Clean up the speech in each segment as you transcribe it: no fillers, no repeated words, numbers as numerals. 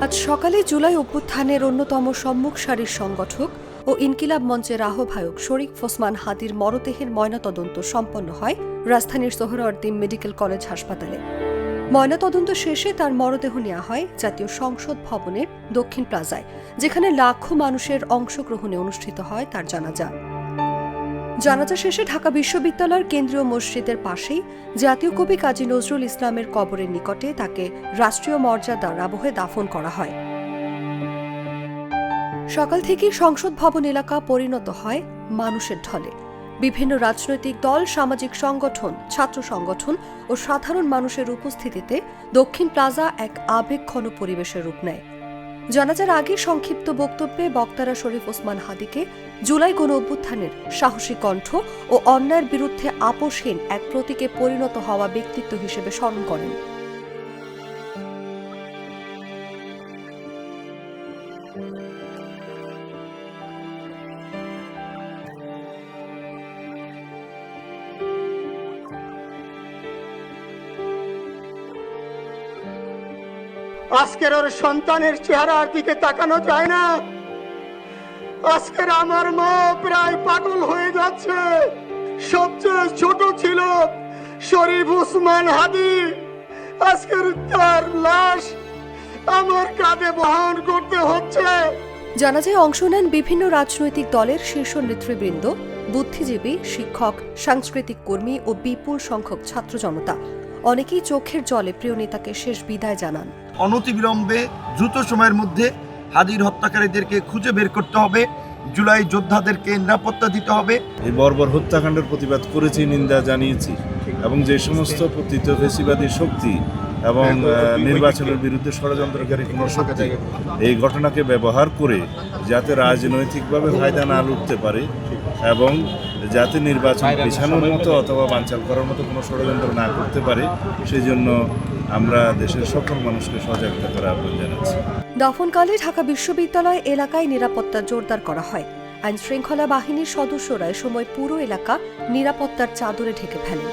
আজ সকালে জুলাই অভ্যুত্থানের অন্যতম সম্মুখ সারির সংগঠক ও ইনকিলাব মঞ্চের আহ্বায়ক শরীফ ওসমান হাদির মরদেহের ময়নাতদন্ত সম্পন্ন হয় রাজধানীর সোহরাওয়ার্দী মেডিকেল কলেজ হাসপাতালে। ময়নাতদন্ত শেষে তার মরদেহ নেওয়া হয় জাতীয় সংসদ ভবনের দক্ষিণ প্লাজায়, যেখানে লাখো মানুষের অংশগ্রহণে অনুষ্ঠিত হয় তার জানাজা। জানাজা শেষে ঢাকা বিশ্ববিদ্যালয়ের কেন্দ্রীয় মসজিদের পাশেই জাতীয় কবি কাজী নজরুল ইসলামের কবরের নিকটে তাকে রাষ্ট্রীয় মর্যাদার আবহে দাফন করা হয়। সকাল থেকেই সংসদ ভবন এলাকা পরিণত হয় মানুষের ঢলে। বিভিন্ন রাজনৈতিক দল, সামাজিক সংগঠন, ছাত্র সংগঠন ও সাধারণ মানুষের উপস্থিতিতে দক্ষিণ প্লাজা এক আবেগঘন পরিবেশের রূপ নেয়। জানাজার আগে সংক্ষিপ্ত বক্তব্যে বক্তারা শরীফ ওসমান হাদিকে জুলাই গণ অভ্যুত্থানের সাহসী কণ্ঠ ও অন্যায়ের বিরুদ্ধে আপোষহীন এক প্রতীকে পরিণত হওয়া ব্যক্তিত্ব হিসেবে স্মরণ করেন। আজকের ওর সন্তানের চেহারার দিকে তাকানো যায় না। আজকের আমার মা প্রায় পাগল হয়ে যাচ্ছে। সবচেয়ে ছোট ছিল শরীফ ওসমান হাদি, আজকের তার লাশ আমার কাঁধে বহন করতে হচ্ছে। জানাজায় অংশ নেন বিভিন্ন রাজনৈতিক দলের শীর্ষ নেতৃবৃন্দ, বুদ্ধিজীবী, শিক্ষক, সাংস্কৃতিক কর্মী ও বিপুল সংখ্যক ছাত্র জনতা। অনেকেই চোখের জলে প্রিয় নেতাকে শেষ বিদায় জানান। অনতিবিলম্বে দ্রুত সময়ের মধ্যে হাদির হত্যাকারীদেরকে খুঁজে বের করতে হবে, জুলাই যোদ্ধাদেরকে নিরাপত্তা দিতে হবে। এই বর্বর হত্যাকাণ্ডের প্রতিবাদ করেছি, নিন্দা জানিয়েছি এবং যে সমস্ত পতিত ফেসিবাদী শক্তি এবং নির্বাচনের বিরুদ্ধে ষড়যন্ত্রকারী কোনো শক্তি এই ঘটনাকে ব্যবহার করে যাতে রাজনৈতিকভাবে ফায়দা না লুটতে পারে এবং যাতে নির্বাচন পেছানোর মতো অথবা বানচাল করার মতো কোনো ষড়যন্ত্র না করতে পারে, সেই জন্য আমরা দেশের সকল মানুষকে সজাগ থাকার আহ্বান জানাচ্ছি। দাফনকালে ঢাকা বিশ্ববিদ্যালয় এলাকায় নিরাপত্তা জোরদার করা হয়। আইন শৃঙ্খলা বাহিনীর সদস্যরা এ সময় পুরো এলাকা নিরাপত্তার চাদরে ঢেকে ফেলেন।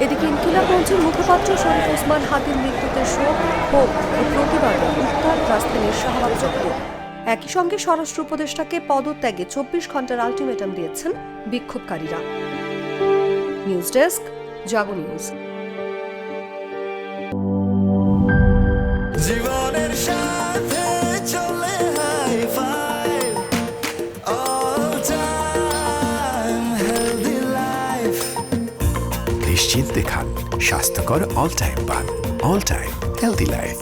এদিকে ইনকিলাব মঞ্চের মুখপাত্র শরীফ ওসমান হাদির মৃত্যুতে শোক, ক্ষোভ ও প্রতিবাদে উত্তাল রাজধানীর শাহবাগ চত্বর। একই সঙ্গে স্বরাষ্ট্র উপদেষ্টাকে পদত্যাগে 24 ঘন্টার আলটিমেটাম দিয়েছেন বিক্ষোভকারীরা। News desk, Jago news. জীবনের সাথে চলে high five, all time healthy life. নিশ্চিন্তে খান, স্বাস্থ্যকর অল টাইম পান। All time healthy life.